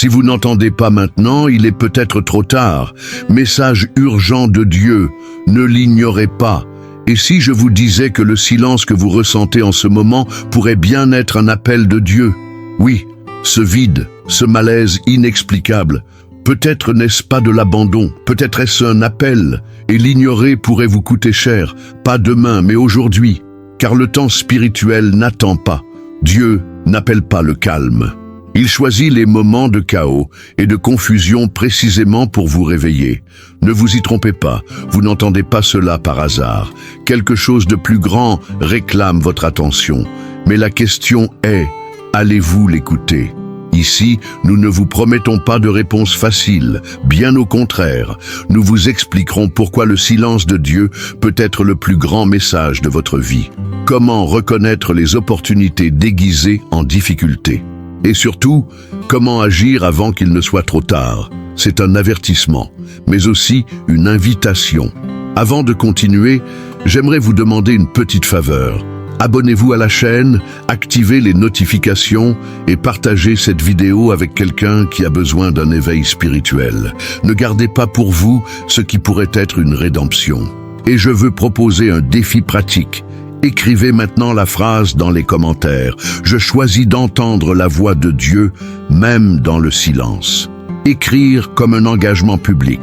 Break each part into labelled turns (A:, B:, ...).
A: Si vous n'entendez pas maintenant, il est peut-être trop tard. Message urgent de Dieu, ne l'ignorez pas. Et si je vous disais que le silence que vous ressentez en ce moment pourrait bien être un appel de Dieu? Oui, ce vide, ce malaise inexplicable, peut-être n'est-ce pas de l'abandon, peut-être est-ce un appel, et l'ignorer pourrait vous coûter cher, pas demain mais aujourd'hui, car le temps spirituel n'attend pas. Dieu n'appelle pas le calme. Il choisit les moments de chaos et de confusion précisément pour vous réveiller. Ne vous y trompez pas, vous n'entendez pas cela par hasard. Quelque chose de plus grand réclame votre attention. Mais la question est, allez-vous l'écouter? Ici, nous ne vous promettons pas de réponse facile, bien au contraire. Nous vous expliquerons pourquoi le silence de Dieu peut être le plus grand message de votre vie. Comment reconnaître les opportunités déguisées en difficultés. Et surtout, comment agir avant qu'il ne soit trop tard. C'est un avertissement, mais aussi une invitation. Avant de continuer, j'aimerais vous demander une petite faveur. Abonnez-vous à la chaîne, activez les notifications et partagez cette vidéo avec quelqu'un qui a besoin d'un éveil spirituel. Ne gardez pas pour vous ce qui pourrait être une rédemption. Et je veux proposer un défi pratique. Écrivez maintenant la phrase dans les commentaires. Je choisis d'entendre la voix de Dieu, même dans le silence. Écrire comme un engagement public.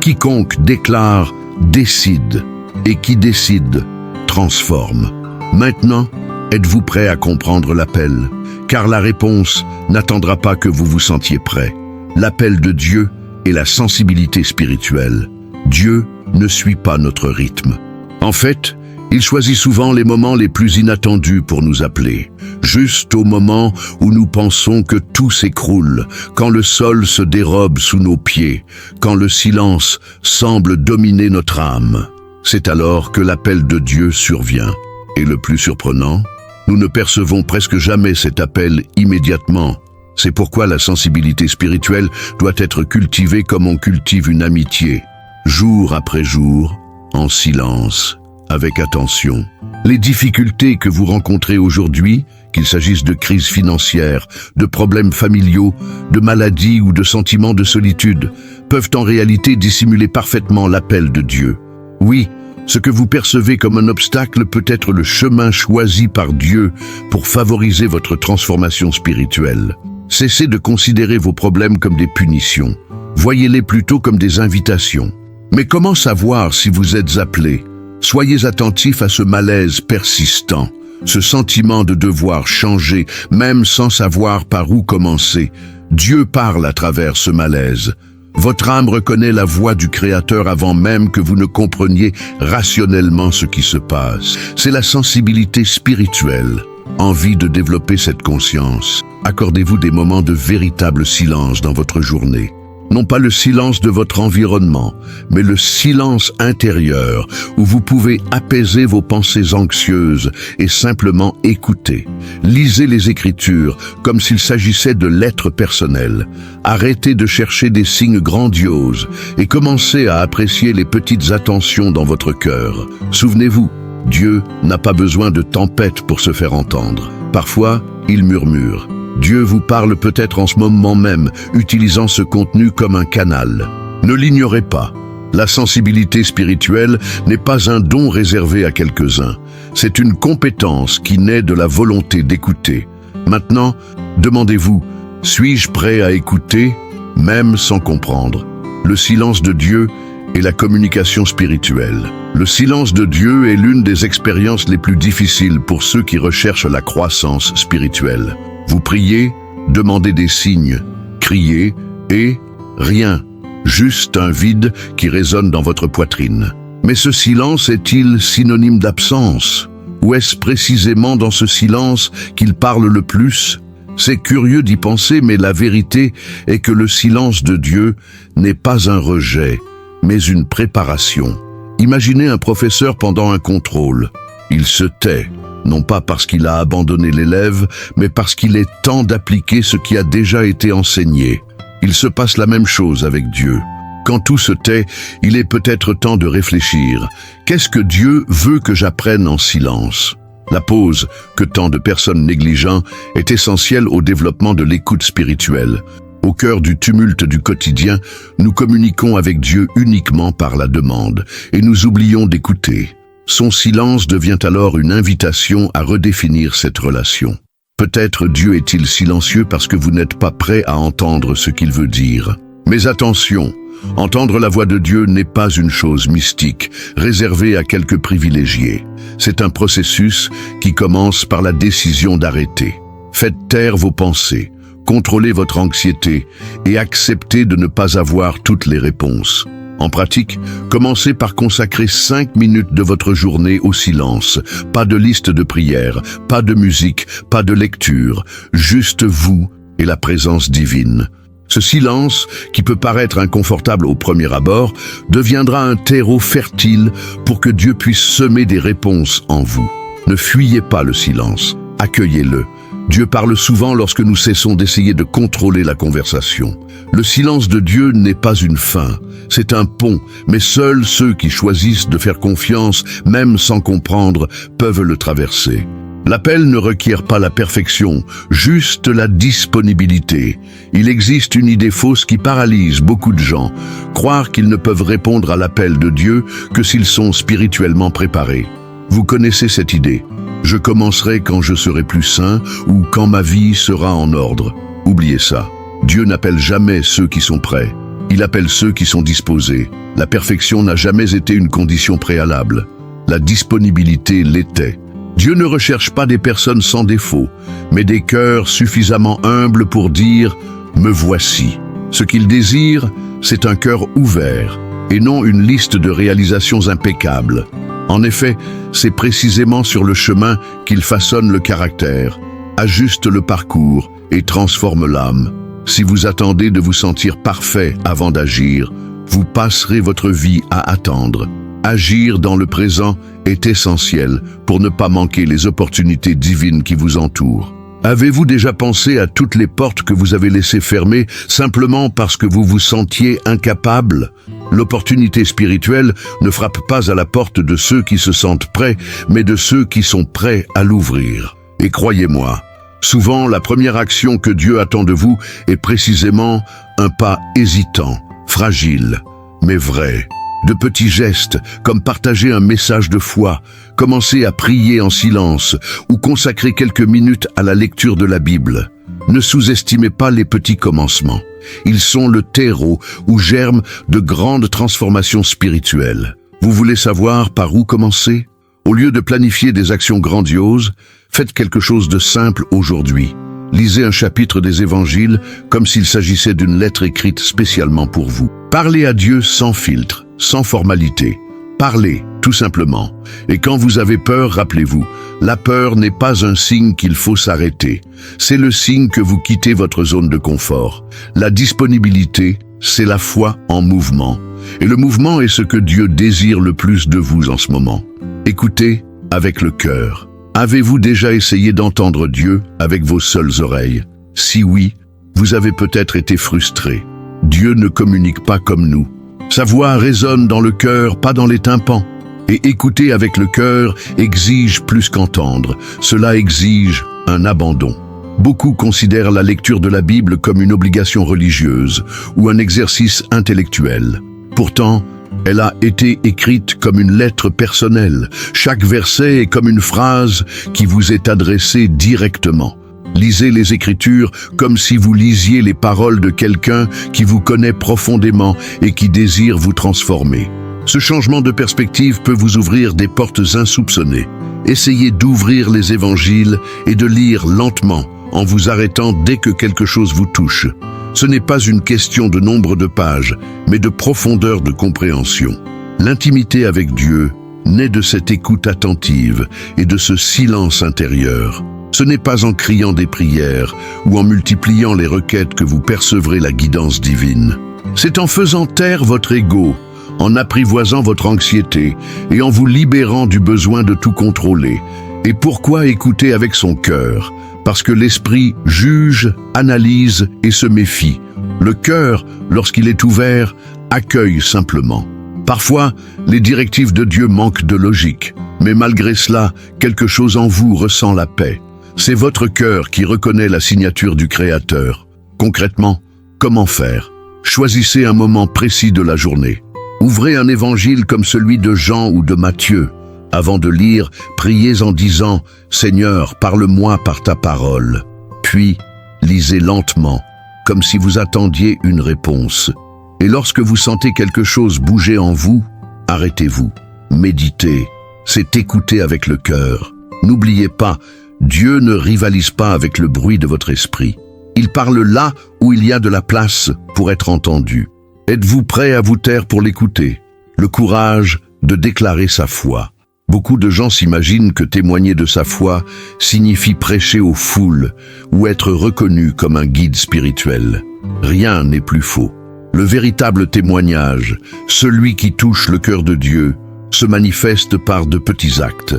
A: Quiconque déclare, décide. Et qui décide, transforme. Maintenant, êtes-vous prêt à comprendre l'appel? Car la réponse n'attendra pas que vous vous sentiez prêt. L'appel de Dieu est la sensibilité spirituelle. Dieu ne suit pas notre rythme. En fait, il choisit souvent les moments les plus inattendus pour nous appeler. Juste au moment où nous pensons que tout s'écroule, quand le sol se dérobe sous nos pieds, quand le silence semble dominer notre âme. C'est alors que l'appel de Dieu survient. Et le plus surprenant, nous ne percevons presque jamais cet appel immédiatement. C'est pourquoi la sensibilité spirituelle doit être cultivée comme on cultive une amitié, jour après jour, en silence, avec attention. Les difficultés que vous rencontrez aujourd'hui, qu'il s'agisse de crises financières, de problèmes familiaux, de maladies ou de sentiments de solitude, peuvent en réalité dissimuler parfaitement l'appel de Dieu. Oui, ce que vous percevez comme un obstacle peut être le chemin choisi par Dieu pour favoriser votre transformation spirituelle. Cessez de considérer vos problèmes comme des punitions. Voyez-les plutôt comme des invitations. Mais comment savoir si vous êtes appelé? Soyez attentifs à ce malaise persistant, ce sentiment de devoir changer, même sans savoir par où commencer. Dieu parle à travers ce malaise. Votre âme reconnaît la voix du Créateur avant même que vous ne compreniez rationnellement ce qui se passe. C'est la sensibilité spirituelle. Envie de développer cette conscience. Accordez-vous des moments de véritable silence dans votre journée. Non pas le silence de votre environnement, mais le silence intérieur où vous pouvez apaiser vos pensées anxieuses et simplement écouter. Lisez les Écritures comme s'il s'agissait de lettres personnelles. Arrêtez de chercher des signes grandioses et commencez à apprécier les petites attentions dans votre cœur. Souvenez-vous, Dieu n'a pas besoin de tempête pour se faire entendre. Parfois, il murmure. Dieu vous parle peut-être en ce moment même, utilisant ce contenu comme un canal. Ne l'ignorez pas. La sensibilité spirituelle n'est pas un don réservé à quelques-uns. C'est une compétence qui naît de la volonté d'écouter. Maintenant, demandez-vous, suis-je prêt à écouter, même sans comprendre? Le silence de Dieu est la communication spirituelle. Le silence de Dieu est l'une des expériences les plus difficiles pour ceux qui recherchent la croissance spirituelle. Vous priez, demandez des signes, criez et rien, juste un vide qui résonne dans votre poitrine. Mais ce silence est-il synonyme d'absence? Ou est-ce précisément dans ce silence qu'il parle le plus? C'est curieux d'y penser, mais la vérité est que le silence de Dieu n'est pas un rejet, mais une préparation. Imaginez un professeur pendant un contrôle. Il se tait. Non pas parce qu'il a abandonné l'élève, mais parce qu'il est temps d'appliquer ce qui a déjà été enseigné. Il se passe la même chose avec Dieu. Quand tout se tait, il est peut-être temps de réfléchir. Qu'est-ce que Dieu veut que j'apprenne en silence? La pause, que tant de personnes négligent, est essentielle au développement de l'écoute spirituelle. Au cœur du tumulte du quotidien, nous communiquons avec Dieu uniquement par la demande et nous oublions d'écouter. Son silence devient alors une invitation à redéfinir cette relation. Peut-être Dieu est-il silencieux parce que vous n'êtes pas prêt à entendre ce qu'il veut dire. Mais attention, entendre la voix de Dieu n'est pas une chose mystique, réservée à quelques privilégiés. C'est un processus qui commence par la décision d'arrêter. Faites taire vos pensées, contrôlez votre anxiété et acceptez de ne pas avoir toutes les réponses. En pratique, commencez par consacrer 5 minutes de votre journée au silence. Pas de liste de prières, pas de musique, pas de lecture, juste vous et la présence divine. Ce silence, qui peut paraître inconfortable au premier abord, deviendra un terreau fertile pour que Dieu puisse semer des réponses en vous. Ne fuyez pas le silence, accueillez-le. Dieu parle souvent lorsque nous cessons d'essayer de contrôler la conversation. Le silence de Dieu n'est pas une fin, c'est un pont, mais seuls ceux qui choisissent de faire confiance, même sans comprendre, peuvent le traverser. L'appel ne requiert pas la perfection, juste la disponibilité. Il existe une idée fausse qui paralyse beaucoup de gens, croire qu'ils ne peuvent répondre à l'appel de Dieu que s'ils sont spirituellement préparés. Vous connaissez cette idée. Je commencerai quand je serai plus sain ou quand ma vie sera en ordre. Oubliez ça. Dieu n'appelle jamais ceux qui sont prêts. Il appelle ceux qui sont disposés. La perfection n'a jamais été une condition préalable. La disponibilité l'était. Dieu ne recherche pas des personnes sans défaut, mais des cœurs suffisamment humbles pour dire « Me voici ». Ce qu'il désire, c'est un cœur ouvert et non une liste de réalisations impeccables. En effet, c'est précisément sur le chemin qu'il façonne le caractère, ajuste le parcours et transforme l'âme. Si vous attendez de vous sentir parfait avant d'agir, vous passerez votre vie à attendre. Agir dans le présent est essentiel pour ne pas manquer les opportunités divines qui vous entourent. Avez-vous déjà pensé à toutes les portes que vous avez laissées fermer simplement parce que vous vous sentiez incapable ? L'opportunité spirituelle ne frappe pas à la porte de ceux qui se sentent prêts, mais de ceux qui sont prêts à l'ouvrir. Et croyez-moi, souvent la première action que Dieu attend de vous est précisément un pas hésitant, fragile, mais vrai. De petits gestes, comme partager un message de foi, commencer à prier en silence ou consacrer quelques minutes à la lecture de la Bible. Ne sous-estimez pas les petits commencements. Ils sont le terreau où germent de grandes transformations spirituelles. Vous voulez savoir par où commencer ? Au lieu de planifier des actions grandioses, faites quelque chose de simple aujourd'hui. Lisez un chapitre des évangiles comme s'il s'agissait d'une lettre écrite spécialement pour vous. Parlez à Dieu sans filtre, sans formalité. Parlez, tout simplement. Et quand vous avez peur, rappelez-vous, la peur n'est pas un signe qu'il faut s'arrêter. C'est le signe que vous quittez votre zone de confort. La disponibilité, c'est la foi en mouvement. Et le mouvement est ce que Dieu désire le plus de vous en ce moment. Écoutez avec le cœur. Avez-vous déjà essayé d'entendre Dieu avec vos seules oreilles? Si oui, vous avez peut-être été frustré. Dieu ne communique pas comme nous. Sa voix résonne dans le cœur, pas dans les tympans. Et écouter avec le cœur exige plus qu'entendre. Cela exige un abandon. Beaucoup considèrent la lecture de la Bible comme une obligation religieuse ou un exercice intellectuel. Pourtant, elle a été écrite comme une lettre personnelle. Chaque verset est comme une phrase qui vous est adressée directement. Lisez les Écritures comme si vous lisiez les paroles de quelqu'un qui vous connaît profondément et qui désire vous transformer. Ce changement de perspective peut vous ouvrir des portes insoupçonnées. Essayez d'ouvrir les évangiles et de lire lentement, en vous arrêtant dès que quelque chose vous touche. Ce n'est pas une question de nombre de pages, mais de profondeur de compréhension. L'intimité avec Dieu naît de cette écoute attentive et de ce silence intérieur. Ce n'est pas en criant des prières ou en multipliant les requêtes que vous percevrez la guidance divine. C'est en faisant taire votre ego, en apprivoisant votre anxiété et en vous libérant du besoin de tout contrôler. Et pourquoi écouter avec son cœur ? Parce que l'esprit juge, analyse et se méfie. Le cœur, lorsqu'il est ouvert, accueille simplement. Parfois, les directives de Dieu manquent de logique, mais malgré cela, quelque chose en vous ressent la paix. C'est votre cœur qui reconnaît la signature du Créateur. Concrètement, Comment faire? Choisissez un moment précis de la journée. Ouvrez un évangile comme celui de Jean ou de Matthieu. Avant de lire, priez en disant « Seigneur, parle-moi par ta parole ». Puis, lisez lentement, comme si vous attendiez une réponse. Et lorsque vous sentez quelque chose bouger en vous, arrêtez-vous, méditez. C'est écouter avec le cœur. N'oubliez pas, Dieu ne rivalise pas avec le bruit de votre esprit. Il parle là où il y a de la place pour être entendu. Êtes-vous prêt à vous taire pour l'écouter? Le courage de déclarer sa foi. Beaucoup de gens s'imaginent que témoigner de sa foi signifie prêcher aux foules ou être reconnu comme un guide spirituel. Rien n'est plus faux. Le véritable témoignage, celui qui touche le cœur de Dieu, se manifeste par de petits actes.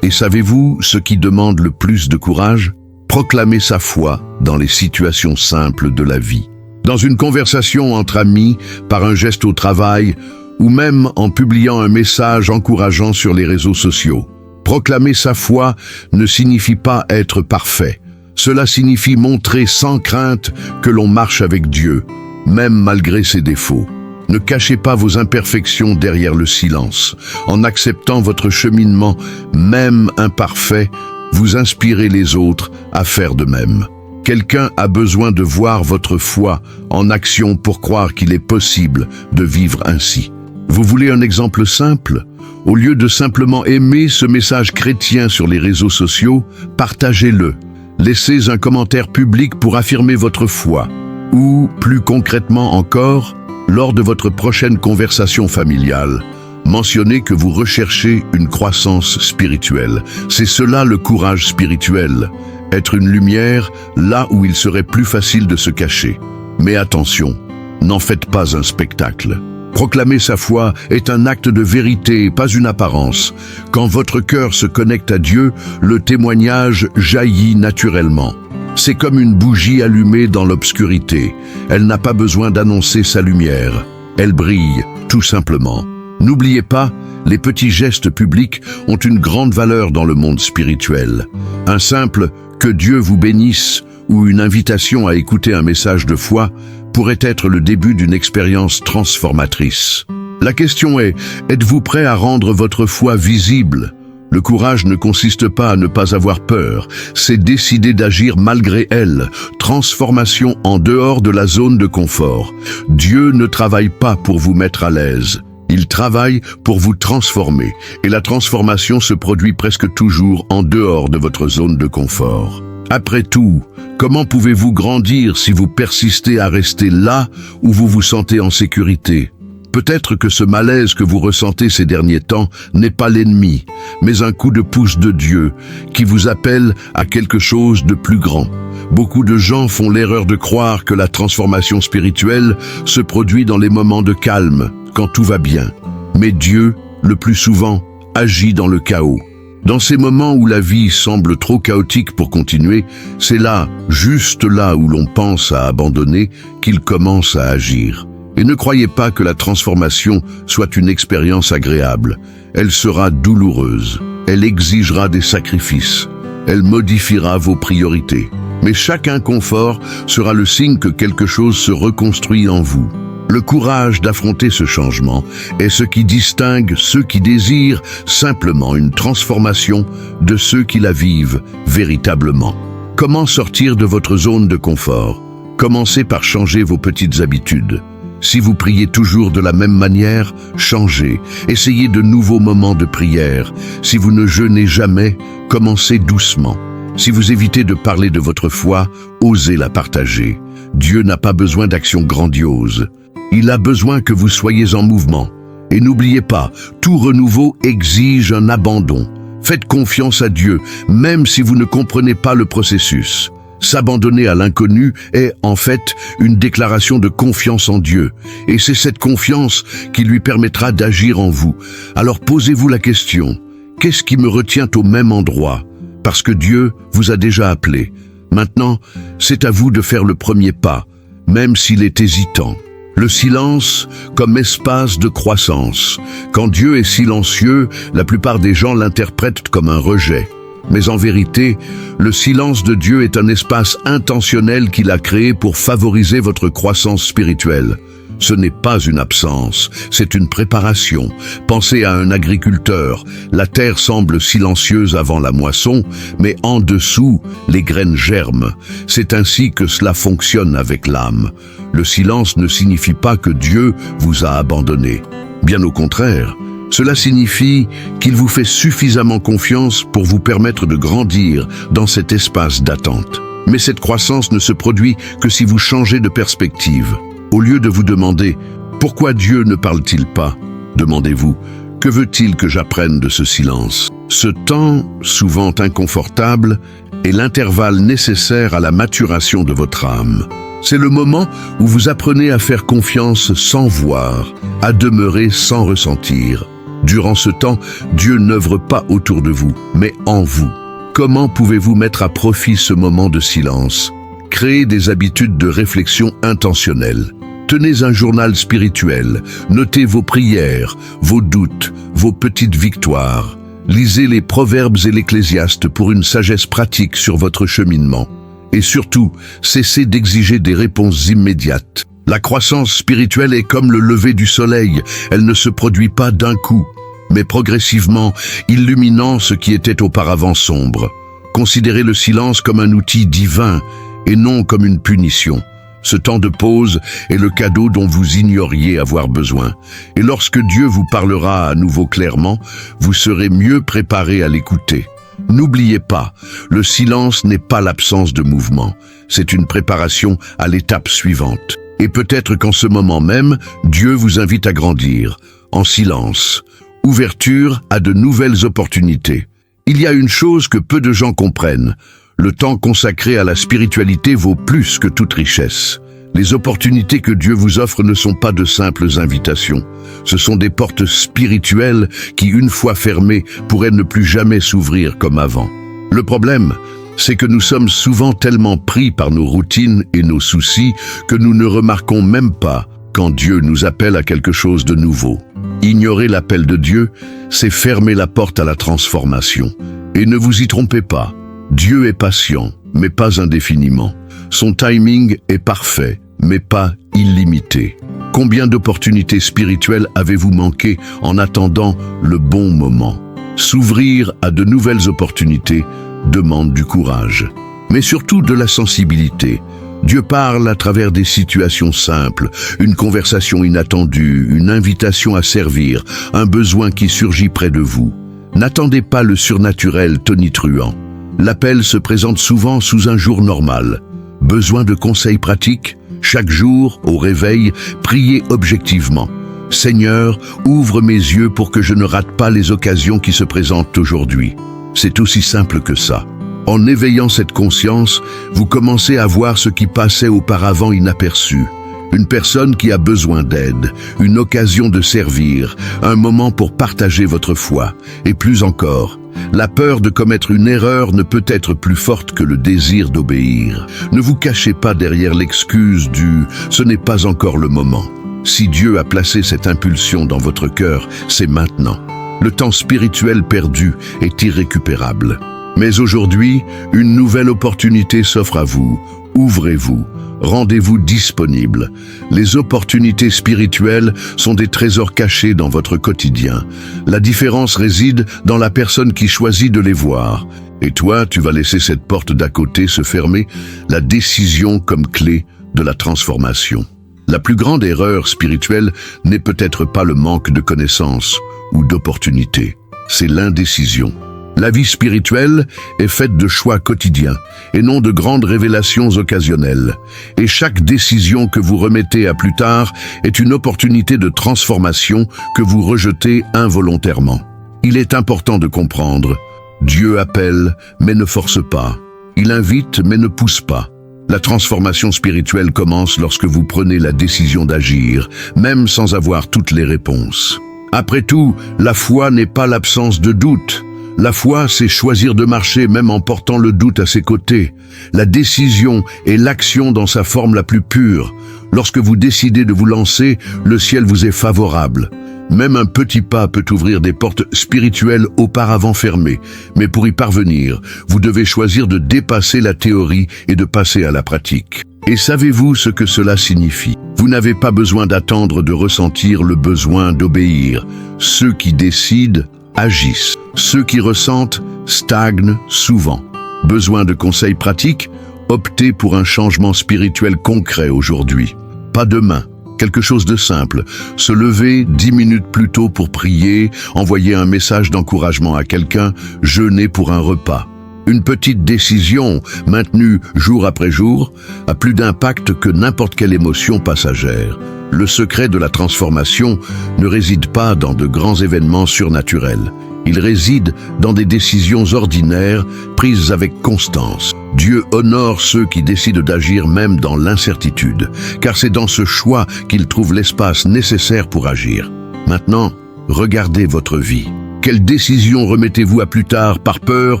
A: Et savez-vous ce qui demande le plus de courage? Proclamer sa foi dans les situations simples de la vie. Dans une conversation entre amis, par un geste au travail, ou même en publiant un message encourageant sur les réseaux sociaux. Proclamer sa foi ne signifie pas être parfait. Cela signifie montrer sans crainte que l'on marche avec Dieu, même malgré ses défauts. Ne cachez pas vos imperfections derrière le silence. En acceptant votre cheminement, même imparfait, vous inspirez les autres à faire de même. Quelqu'un a besoin de voir votre foi en action pour croire qu'il est possible de vivre ainsi. Vous voulez un exemple simple? Au lieu de simplement aimer ce message chrétien sur les réseaux sociaux, partagez-le. Laissez un commentaire public pour affirmer votre foi. Ou, plus concrètement encore, lors de votre prochaine conversation familiale, mentionnez que vous recherchez une croissance spirituelle. C'est cela le courage spirituel. Être une lumière là où il serait plus facile de se cacher. Mais attention, n'en faites pas un spectacle. Proclamer sa foi est un acte de vérité, pas une apparence. Quand votre cœur se connecte à Dieu, le témoignage jaillit naturellement. C'est comme une bougie allumée dans l'obscurité. Elle n'a pas besoin d'annoncer sa lumière. Elle brille, tout simplement. N'oubliez pas, les petits gestes publics ont une grande valeur dans le monde spirituel. Un simple « que Dieu vous bénisse » ou une invitation à écouter un message de foi pourrait être le début d'une expérience transformatrice. La question est, êtes-vous prêt à rendre votre foi visible? Le courage ne consiste pas à ne pas avoir peur, c'est décider d'agir malgré elle. Transformation en dehors de la zone de confort. Dieu ne travaille pas pour vous mettre à l'aise. Il travaille pour vous transformer, et la transformation se produit presque toujours en dehors de votre zone de confort. Après tout, comment pouvez-vous grandir si vous persistez à rester là où vous vous sentez en sécurité? Peut-être que ce malaise que vous ressentez ces derniers temps n'est pas l'ennemi, mais un coup de pouce de Dieu qui vous appelle à quelque chose de plus grand. Beaucoup de gens font l'erreur de croire que la transformation spirituelle se produit dans les moments de calme, quand tout va bien. Mais Dieu, le plus souvent, agit dans le chaos. Dans ces moments où la vie semble trop chaotique pour continuer, c'est là, juste là où l'on pense à abandonner, qu'il commence à agir. Et ne croyez pas que la transformation soit une expérience agréable. Elle sera douloureuse. Elle exigera des sacrifices. Elle modifiera vos priorités. Mais chaque inconfort sera le signe que quelque chose se reconstruit en vous. Le courage d'affronter ce changement est ce qui distingue ceux qui désirent simplement une transformation de ceux qui la vivent véritablement. Comment sortir de votre zone de confort? Commencez par changer vos petites habitudes. Si vous priez toujours de la même manière, changez. Essayez de nouveaux moments de prière. Si vous ne jeûnez jamais, commencez doucement. Si vous évitez de parler de votre foi, osez la partager. Dieu n'a pas besoin d'actions grandioses. Il a besoin que vous soyez en mouvement. Et n'oubliez pas, tout renouveau exige un abandon. Faites confiance à Dieu, même si vous ne comprenez pas le processus. S'abandonner à l'inconnu est, en fait, une déclaration de confiance en Dieu. Et c'est cette confiance qui lui permettra d'agir en vous. Alors posez-vous la question, qu'est-ce qui me retient au même endroit? Parce que Dieu vous a déjà appelé. Maintenant, c'est à vous de faire le premier pas, même s'il est hésitant. Le silence comme espace de croissance. Quand Dieu est silencieux, la plupart des gens l'interprètent comme un rejet. Mais en vérité, le silence de Dieu est un espace intentionnel qu'il a créé pour favoriser votre croissance spirituelle. Ce n'est pas une absence, c'est une préparation. Pensez à un agriculteur. La terre semble silencieuse avant la moisson, mais en dessous, les graines germent. C'est ainsi que cela fonctionne avec l'âme. Le silence ne signifie pas que Dieu vous a abandonné. Bien au contraire, cela signifie qu'il vous fait suffisamment confiance pour vous permettre de grandir dans cet espace d'attente. Mais cette croissance ne se produit que si vous changez de perspective. Au lieu de vous demander « Pourquoi Dieu ne parle-t-il pas ?», demandez-vous « Que veut-il que j'apprenne de ce silence ?» Ce temps, souvent inconfortable, est l'intervalle nécessaire à la maturation de votre âme. C'est le moment où vous apprenez à faire confiance sans voir, à demeurer sans ressentir. Durant ce temps, Dieu n'œuvre pas autour de vous, mais en vous. Comment pouvez-vous mettre à profit ce moment de silence ? Créez des habitudes de réflexion intentionnelles. Tenez un journal spirituel, notez vos prières, vos doutes, vos petites victoires. Lisez les Proverbes et l'Ecclésiaste pour une sagesse pratique sur votre cheminement. Et surtout, cessez d'exiger des réponses immédiates. La croissance spirituelle est comme le lever du soleil, elle ne se produit pas d'un coup, mais progressivement, illuminant ce qui était auparavant sombre. Considérez le silence comme un outil divin et non comme une punition. Ce temps de pause est le cadeau dont vous ignoriez avoir besoin. Et lorsque Dieu vous parlera à nouveau clairement, vous serez mieux préparé à l'écouter. N'oubliez pas, le silence n'est pas l'absence de mouvement. C'est une préparation à l'étape suivante. Et peut-être qu'en ce moment même, Dieu vous invite à grandir, en silence. Ouverture à de nouvelles opportunités. Il y a une chose que peu de gens comprennent. Le temps consacré à la spiritualité vaut plus que toute richesse. Les opportunités que Dieu vous offre ne sont pas de simples invitations. Ce sont des portes spirituelles qui, une fois fermées, pourraient ne plus jamais s'ouvrir comme avant. Le problème, c'est que nous sommes souvent tellement pris par nos routines et nos soucis que nous ne remarquons même pas quand Dieu nous appelle à quelque chose de nouveau. Ignorer l'appel de Dieu, c'est fermer la porte à la transformation. Et ne vous y trompez pas. Dieu est patient, mais pas indéfiniment. Son timing est parfait, mais pas illimité. Combien d'opportunités spirituelles avez-vous manqué en attendant le bon moment? S'ouvrir à de nouvelles opportunités demande du courage, mais surtout de la sensibilité. Dieu parle à travers des situations simples, une conversation inattendue, une invitation à servir, un besoin qui surgit près de vous. N'attendez pas le surnaturel tonitruant. L'appel se présente souvent sous un jour normal. Besoin de conseils pratiques? Chaque jour, au réveil, priez objectivement. Seigneur, ouvre mes yeux pour que je ne rate pas les occasions qui se présentent aujourd'hui. C'est aussi simple que ça. En éveillant cette conscience, vous commencez à voir ce qui passait auparavant inaperçu. Une personne qui a besoin d'aide, une occasion de servir, un moment pour partager votre foi. Et plus encore, la peur de commettre une erreur ne peut être plus forte que le désir d'obéir. Ne vous cachez pas derrière l'excuse du « ce n'est pas encore le moment ». Si Dieu a placé cette impulsion dans votre cœur, c'est maintenant. Le temps spirituel perdu est irrécupérable. Mais aujourd'hui, une nouvelle opportunité s'offre à vous. Ouvrez-vous. Rendez-vous disponible. Les opportunités spirituelles sont des trésors cachés dans votre quotidien. La différence réside dans la personne qui choisit de les voir. Et toi, tu vas laisser cette porte d'à côté se fermer, la décision comme clé de la transformation. La plus grande erreur spirituelle n'est peut-être pas le manque de connaissances ou d'opportunités, c'est l'indécision. La vie spirituelle est faite de choix quotidiens et non de grandes révélations occasionnelles. Et chaque décision que vous remettez à plus tard est une opportunité de transformation que vous rejetez involontairement. Il est important de comprendre. Dieu appelle, mais ne force pas. Il invite, mais ne pousse pas. La transformation spirituelle commence lorsque vous prenez la décision d'agir, même sans avoir toutes les réponses. Après tout, la foi n'est pas l'absence de doute. La foi, c'est choisir de marcher même en portant le doute à ses côtés. La décision est l'action dans sa forme la plus pure. Lorsque vous décidez de vous lancer, le ciel vous est favorable. Même un petit pas peut ouvrir des portes spirituelles auparavant fermées. Mais pour y parvenir, vous devez choisir de dépasser la théorie et de passer à la pratique. Et savez-vous ce que cela signifie? Vous n'avez pas besoin d'attendre de ressentir le besoin d'obéir. Ceux qui décident agissent. Ceux qui ressentent stagnent souvent. Besoin de conseils pratiques? Optez pour un changement spirituel concret aujourd'hui. Pas demain. Quelque chose de simple. Se lever 10 minutes plus tôt pour prier, envoyer un message d'encouragement à quelqu'un, jeûner pour un repas. Une petite décision, maintenue jour après jour, a plus d'impact que n'importe quelle émotion passagère. Le secret de la transformation ne réside pas dans de grands événements surnaturels. Il réside dans des décisions ordinaires prises avec constance. Dieu honore ceux qui décident d'agir même dans l'incertitude, car c'est dans ce choix qu'il trouve l'espace nécessaire pour agir. Maintenant, regardez votre vie. Quelle décision remettez-vous à plus tard, par peur,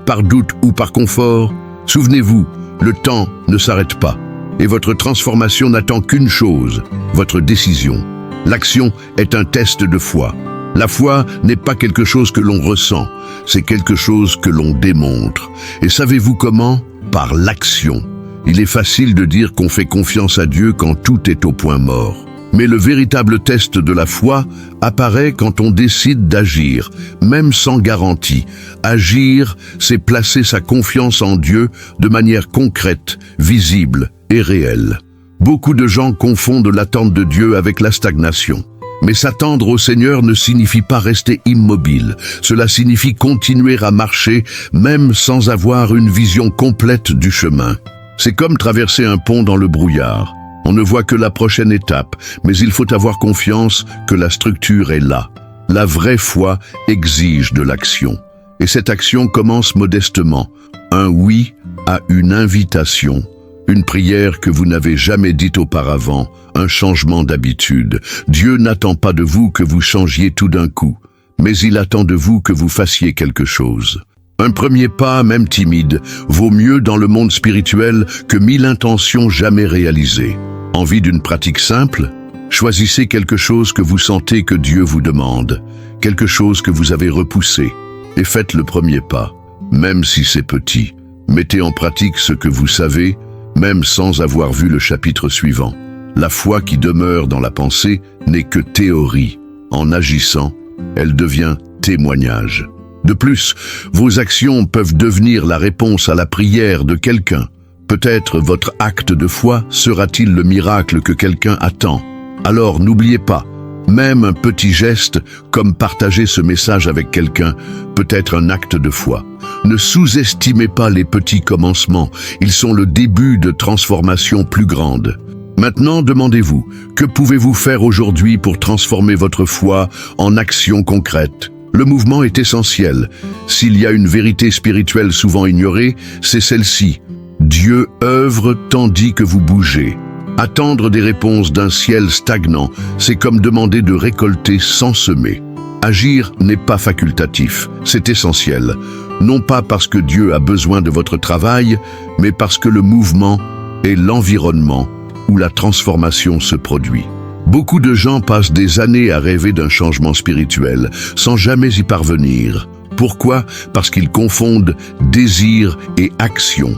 A: par doute ou par confort? Souvenez-vous, le temps ne s'arrête pas, et votre transformation n'attend qu'une chose, votre décision. L'action est un test de foi. La foi n'est pas quelque chose que l'on ressent, c'est quelque chose que l'on démontre. Et savez-vous comment? Par l'action. Il est facile de dire qu'on fait confiance à Dieu quand tout est au point mort. Mais le véritable test de la foi apparaît quand on décide d'agir, même sans garantie. Agir, c'est placer sa confiance en Dieu de manière concrète, visible et réelle. Beaucoup de gens confondent l'attente de Dieu avec la stagnation. Mais s'attendre au Seigneur ne signifie pas rester immobile. Cela signifie continuer à marcher, même sans avoir une vision complète du chemin. C'est comme traverser un pont dans le brouillard. On ne voit que la prochaine étape, mais il faut avoir confiance que la structure est là. La vraie foi exige de l'action. Et cette action commence modestement. Un oui à une invitation. Une prière que vous n'avez jamais dite auparavant, un changement d'habitude. Dieu n'attend pas de vous que vous changiez tout d'un coup, mais il attend de vous que vous fassiez quelque chose. Un premier pas, même timide, vaut mieux dans le monde spirituel que 1000 intentions jamais réalisées. Envie d'une pratique simple? Choisissez quelque chose que vous sentez que Dieu vous demande, quelque chose que vous avez repoussé, et faites le premier pas, même si c'est petit. Mettez en pratique ce que vous savez, même sans avoir vu le chapitre suivant. La foi qui demeure dans la pensée n'est que théorie. En agissant, elle devient témoignage. De plus, vos actions peuvent devenir la réponse à la prière de quelqu'un. Peut-être votre acte de foi sera-t-il le miracle que quelqu'un attend. Alors n'oubliez pas, même un petit geste, comme partager ce message avec quelqu'un, peut être un acte de foi. Ne sous-estimez pas les petits commencements, ils sont le début de transformations plus grandes. Maintenant, demandez-vous, que pouvez-vous faire aujourd'hui pour transformer votre foi en action concrète? Le mouvement est essentiel. S'il y a une vérité spirituelle souvent ignorée, c'est celle-ci. Dieu œuvre tandis que vous bougez. Attendre des réponses d'un ciel stagnant, c'est comme demander de récolter sans semer. Agir n'est pas facultatif, c'est essentiel. Non pas parce que Dieu a besoin de votre travail, mais parce que le mouvement est l'environnement où la transformation se produit. Beaucoup de gens passent des années à rêver d'un changement spirituel, sans jamais y parvenir. Pourquoi? Parce qu'ils confondent désir et action.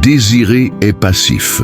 A: Désirer est passif.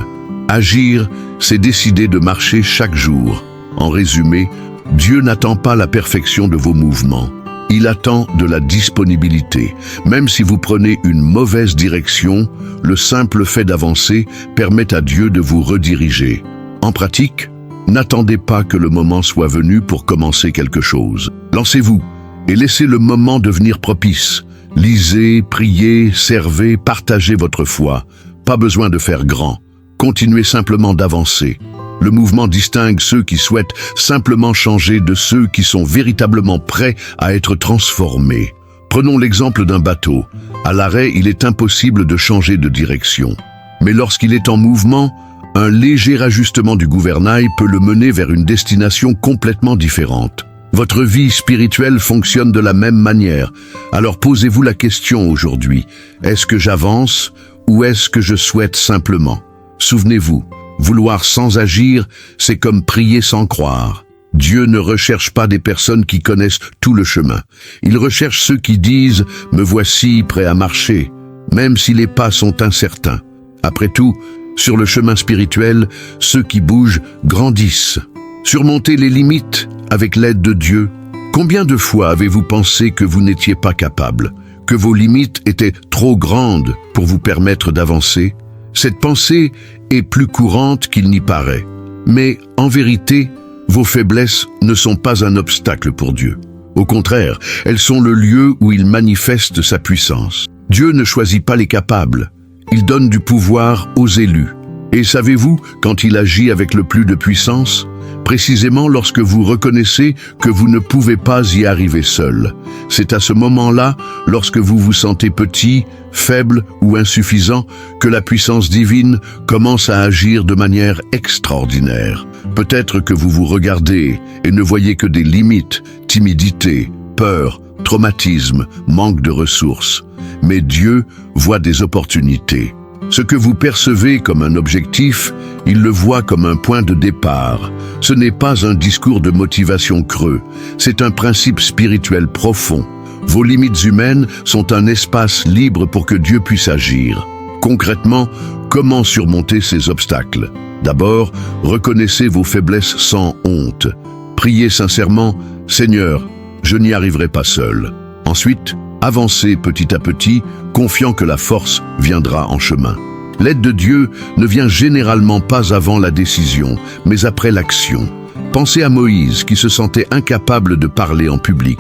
A: Agir, c'est décider de marcher chaque jour. En résumé, Dieu n'attend pas la perfection de vos mouvements. Il attend de la disponibilité. Même si vous prenez une mauvaise direction, le simple fait d'avancer permet à Dieu de vous rediriger. En pratique, n'attendez pas que le moment soit venu pour commencer quelque chose. Lancez-vous et laissez le moment devenir propice. Lisez, priez, servez, partagez votre foi. Pas besoin de faire grand. Continuez simplement d'avancer. Le mouvement distingue ceux qui souhaitent simplement changer de ceux qui sont véritablement prêts à être transformés. Prenons l'exemple d'un bateau. À l'arrêt, il est impossible de changer de direction. Mais lorsqu'il est en mouvement, un léger ajustement du gouvernail peut le mener vers une destination complètement différente. Votre vie spirituelle fonctionne de la même manière. Alors posez-vous la question aujourd'hui. Est-ce que j'avance ou est-ce que je souhaite simplement? Souvenez-vous, vouloir sans agir, c'est comme prier sans croire. Dieu ne recherche pas des personnes qui connaissent tout le chemin. Il recherche ceux qui disent « Me voici prêt à marcher », même si les pas sont incertains. Après tout, sur le chemin spirituel, ceux qui bougent grandissent. Surmontez les limites avec l'aide de Dieu. Combien de fois avez-vous pensé que vous n'étiez pas capable, que vos limites étaient trop grandes pour vous permettre d'avancer? Cette pensée est plus courante qu'il n'y paraît. Mais en vérité, vos faiblesses ne sont pas un obstacle pour Dieu. Au contraire, elles sont le lieu où il manifeste sa puissance. Dieu ne choisit pas les capables, il donne du pouvoir aux élus. Et savez-vous quand il agit avec le plus de puissance? Précisément lorsque vous reconnaissez que vous ne pouvez pas y arriver seul. C'est à ce moment-là, lorsque vous vous sentez petit, faible ou insuffisant, que la puissance divine commence à agir de manière extraordinaire. Peut-être que vous vous regardez et ne voyez que des limites, timidité, peur, traumatisme, manque de ressources. Mais Dieu voit des opportunités. Ce que vous percevez comme un objectif, il le voit comme un point de départ. Ce n'est pas un discours de motivation creux, c'est un principe spirituel profond. Vos limites humaines sont un espace libre pour que Dieu puisse agir. Concrètement, comment surmonter ces obstacles? D'abord, reconnaissez vos faiblesses sans honte. Priez sincèrement, « Seigneur, je n'y arriverai pas seul ». Ensuite, avancez petit à petit, confiant que la force viendra en chemin. L'aide de Dieu ne vient généralement pas avant la décision, mais après l'action. Pensez à Moïse, qui se sentait incapable de parler en public,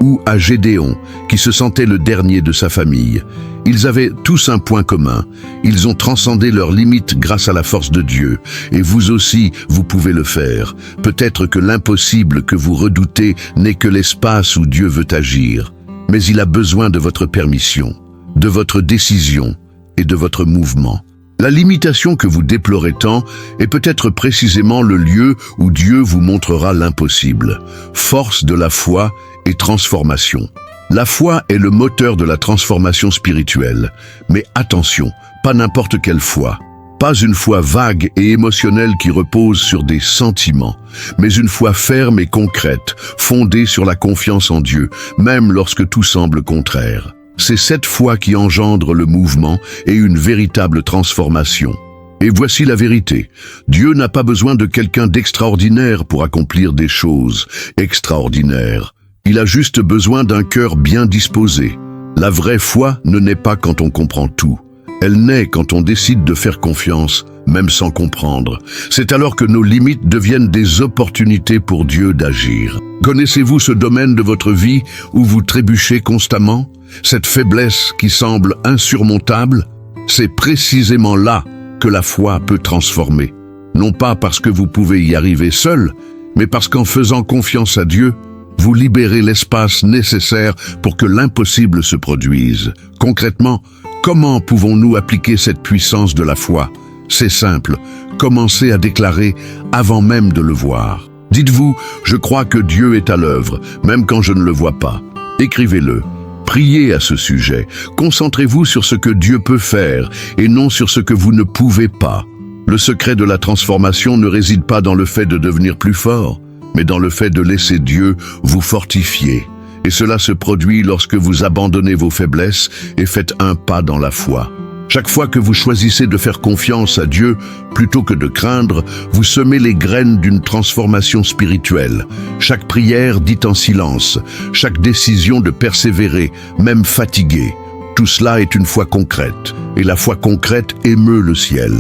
A: ou à Gédéon, qui se sentait le dernier de sa famille. Ils avaient tous un point commun. Ils ont transcendé leurs limites grâce à la force de Dieu. Et vous aussi, vous pouvez le faire. Peut-être que l'impossible que vous redoutez n'est que l'espace où Dieu veut agir. Mais il a besoin de votre permission, de votre décision et de votre mouvement. La limitation que vous déplorez tant est peut-être précisément le lieu où Dieu vous montrera l'impossible. Force de la foi et transformation. La foi est le moteur de la transformation spirituelle. Mais attention, pas n'importe quelle foi. Pas une foi vague et émotionnelle qui repose sur des sentiments, mais une foi ferme et concrète, fondée sur la confiance en Dieu, même lorsque tout semble contraire. C'est cette foi qui engendre le mouvement et une véritable transformation. Et voici la vérité. Dieu n'a pas besoin de quelqu'un d'extraordinaire pour accomplir des choses extraordinaires. Il a juste besoin d'un cœur bien disposé. La vraie foi ne naît pas quand on comprend tout. Elle naît quand on décide de faire confiance, même sans comprendre. C'est alors que nos limites deviennent des opportunités pour Dieu d'agir. Connaissez-vous ce domaine de votre vie où vous trébuchez constamment? Cette faiblesse qui semble insurmontable? C'est précisément là que la foi peut transformer. Non pas parce que vous pouvez y arriver seul, mais parce qu'en faisant confiance à Dieu, vous libérez l'espace nécessaire pour que l'impossible se produise. Concrètement, comment pouvons-nous appliquer cette puissance de la foi? C'est simple, commencez à déclarer avant même de le voir. Dites-vous, je crois que Dieu est à l'œuvre, même quand je ne le vois pas. Écrivez-le. Priez à ce sujet. Concentrez-vous sur ce que Dieu peut faire et non sur ce que vous ne pouvez pas. Le secret de la transformation ne réside pas dans le fait de devenir plus fort, mais dans le fait de laisser Dieu vous fortifier. Et cela se produit lorsque vous abandonnez vos faiblesses et faites un pas dans la foi. Chaque fois que vous choisissez de faire confiance à Dieu, plutôt que de craindre, vous semez les graines d'une transformation spirituelle. Chaque prière dite en silence, chaque décision de persévérer, même fatigué, tout cela est une foi concrète. Et la foi concrète émeut le ciel.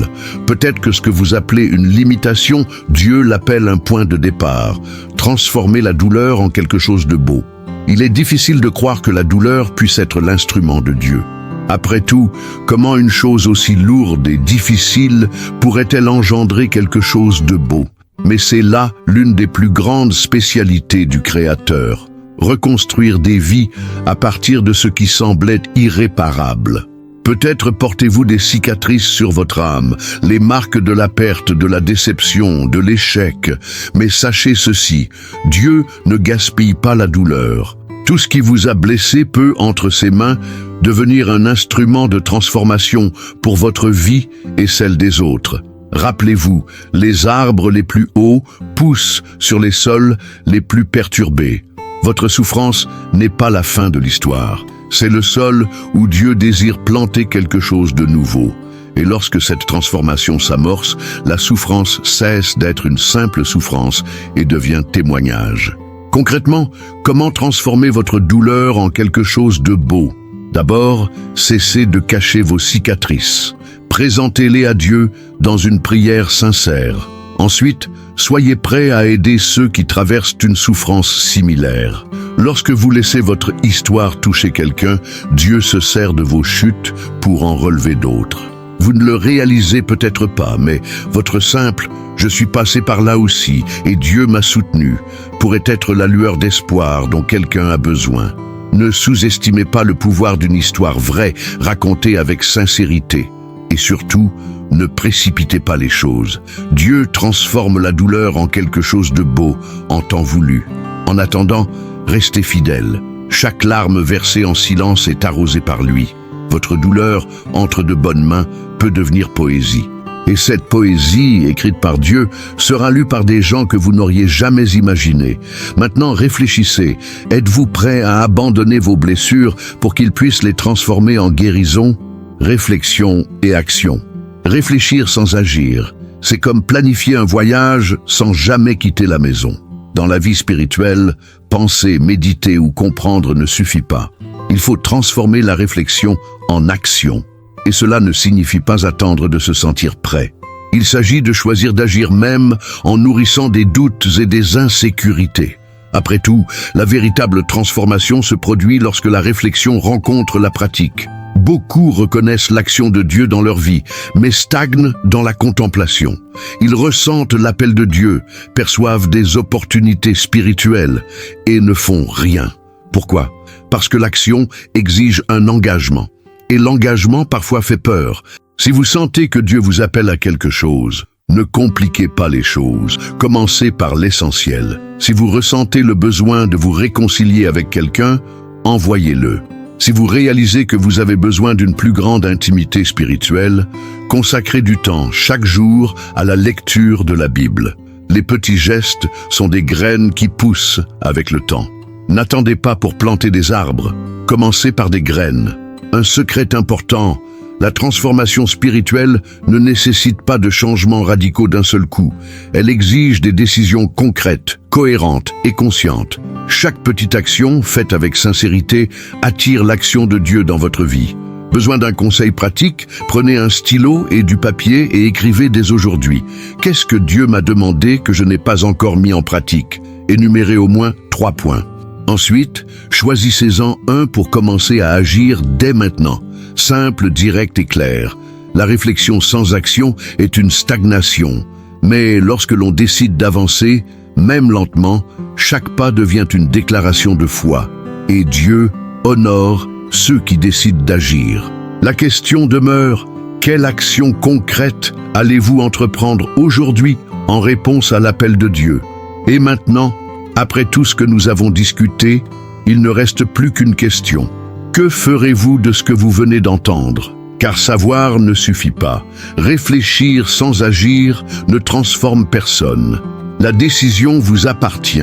A: Peut-être que ce que vous appelez une limitation, Dieu l'appelle un point de départ. Transformer la douleur en quelque chose de beau. Il est difficile de croire que la douleur puisse être l'instrument de Dieu. Après tout, comment une chose aussi lourde et difficile pourrait-elle engendrer quelque chose de beau? Mais c'est là l'une des plus grandes spécialités du Créateur. Reconstruire des vies à partir de ce qui semblait irréparable. Peut-être portez-vous des cicatrices sur votre âme, les marques de la perte, de la déception, de l'échec. Mais sachez ceci, Dieu ne gaspille pas la douleur. Tout ce qui vous a blessé peut, entre ses mains, devenir un instrument de transformation pour votre vie et celle des autres. Rappelez-vous, les arbres les plus hauts poussent sur les sols les plus perturbés. Votre souffrance n'est pas la fin de l'histoire. C'est le sol où Dieu désire planter quelque chose de nouveau. Et lorsque cette transformation s'amorce, la souffrance cesse d'être une simple souffrance et devient témoignage. Concrètement, comment transformer votre douleur en quelque chose de beau? D'abord, cessez de cacher vos cicatrices. Présentez-les à Dieu dans une prière sincère. Ensuite, soyez prêts à aider ceux qui traversent une souffrance similaire. Lorsque vous laissez votre histoire toucher quelqu'un, Dieu se sert de vos chutes pour en relever d'autres. Vous ne le réalisez peut-être pas, mais votre simple « je suis passé par là aussi et Dieu m'a soutenu » pourrait être la lueur d'espoir dont quelqu'un a besoin. Ne sous-estimez pas le pouvoir d'une histoire vraie, racontée avec sincérité. Et surtout, ne précipitez pas les choses. Dieu transforme la douleur en quelque chose de beau, en temps voulu. En attendant, restez fidèles. Chaque larme versée en silence est arrosée par lui. Votre douleur, entre de bonnes mains, peut devenir poésie. Et cette poésie, écrite par Dieu, sera lue par des gens que vous n'auriez jamais imaginés. Maintenant, réfléchissez. Êtes-vous prêt à abandonner vos blessures pour qu'il puisse les transformer en guérison? Réflexion et action. Réfléchir sans agir, c'est comme planifier un voyage sans jamais quitter la maison. Dans la vie spirituelle, penser, méditer ou comprendre ne suffit pas. Il faut transformer la réflexion en action. Et cela ne signifie pas attendre de se sentir prêt. Il s'agit de choisir d'agir même en nourrissant des doutes et des insécurités. Après tout, la véritable transformation se produit lorsque la réflexion rencontre la pratique. Beaucoup reconnaissent l'action de Dieu dans leur vie, mais stagnent dans la contemplation. Ils ressentent l'appel de Dieu, perçoivent des opportunités spirituelles et ne font rien. Pourquoi? Parce que l'action exige un engagement. Et l'engagement parfois fait peur. Si vous sentez que Dieu vous appelle à quelque chose, ne compliquez pas les choses. Commencez par l'essentiel. Si vous ressentez le besoin de vous réconcilier avec quelqu'un, envoyez-le. Si vous réalisez que vous avez besoin d'une plus grande intimité spirituelle, consacrez du temps chaque jour à la lecture de la Bible. Les petits gestes sont des graines qui poussent avec le temps. N'attendez pas pour planter des arbres. Commencez par des graines. Un secret important, la transformation spirituelle ne nécessite pas de changements radicaux d'un seul coup. Elle exige des décisions concrètes, cohérentes et conscientes. Chaque petite action, faite avec sincérité, attire l'action de Dieu dans votre vie. Besoin d'un conseil pratique? Prenez un stylo et du papier et écrivez dès aujourd'hui. Qu'est-ce que Dieu m'a demandé que je n'ai pas encore mis en pratique? Énumérez au moins 3 points. Ensuite, choisissez-en un pour commencer à agir dès maintenant. Simple, direct et clair. La réflexion sans action est une stagnation. Mais lorsque l'on décide d'avancer, même lentement, chaque pas devient une déclaration de foi. Et Dieu honore ceux qui décident d'agir. La question demeure, quelle action concrète allez-vous entreprendre aujourd'hui en réponse à l'appel de Dieu? Et maintenant, après tout ce que nous avons discuté, il ne reste plus qu'une question. Que ferez-vous de ce que vous venez d'entendre? Car savoir ne suffit pas. Réfléchir sans agir ne transforme personne. La décision vous appartient.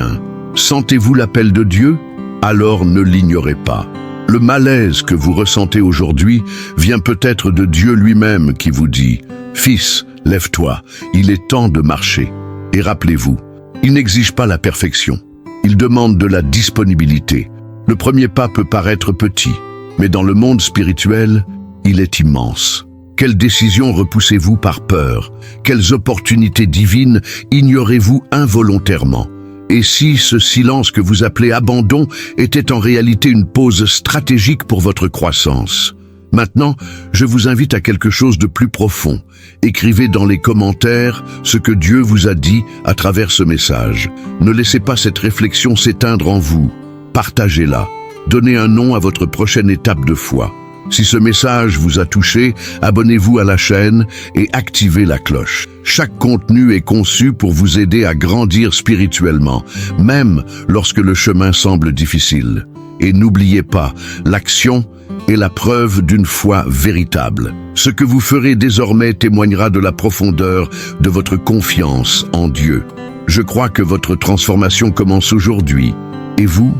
A: Sentez-vous l'appel de Dieu? Alors ne l'ignorez pas. Le malaise que vous ressentez aujourd'hui vient peut-être de Dieu lui-même qui vous dit « Fils, lève-toi, il est temps de marcher. » Et rappelez-vous, il n'exige pas la perfection. Il demande de la disponibilité. Le premier pas peut paraître petit, mais dans le monde spirituel, il est immense. Quelles décisions repoussez-vous par peur? Quelles opportunités divines ignorez-vous involontairement? Et si ce silence que vous appelez abandon était en réalité une pause stratégique pour votre croissance? Maintenant, je vous invite à quelque chose de plus profond. Écrivez dans les commentaires ce que Dieu vous a dit à travers ce message. Ne laissez pas cette réflexion s'éteindre en vous. Partagez-la. Donnez un nom à votre prochaine étape de foi. Si ce message vous a touché, abonnez-vous à la chaîne et activez la cloche. Chaque contenu est conçu pour vous aider à grandir spirituellement, même lorsque le chemin semble difficile. Et n'oubliez pas, l'action est la preuve d'une foi véritable. Ce que vous ferez désormais témoignera de la profondeur de votre confiance en Dieu. Je crois que votre transformation commence aujourd'hui. Et vous ?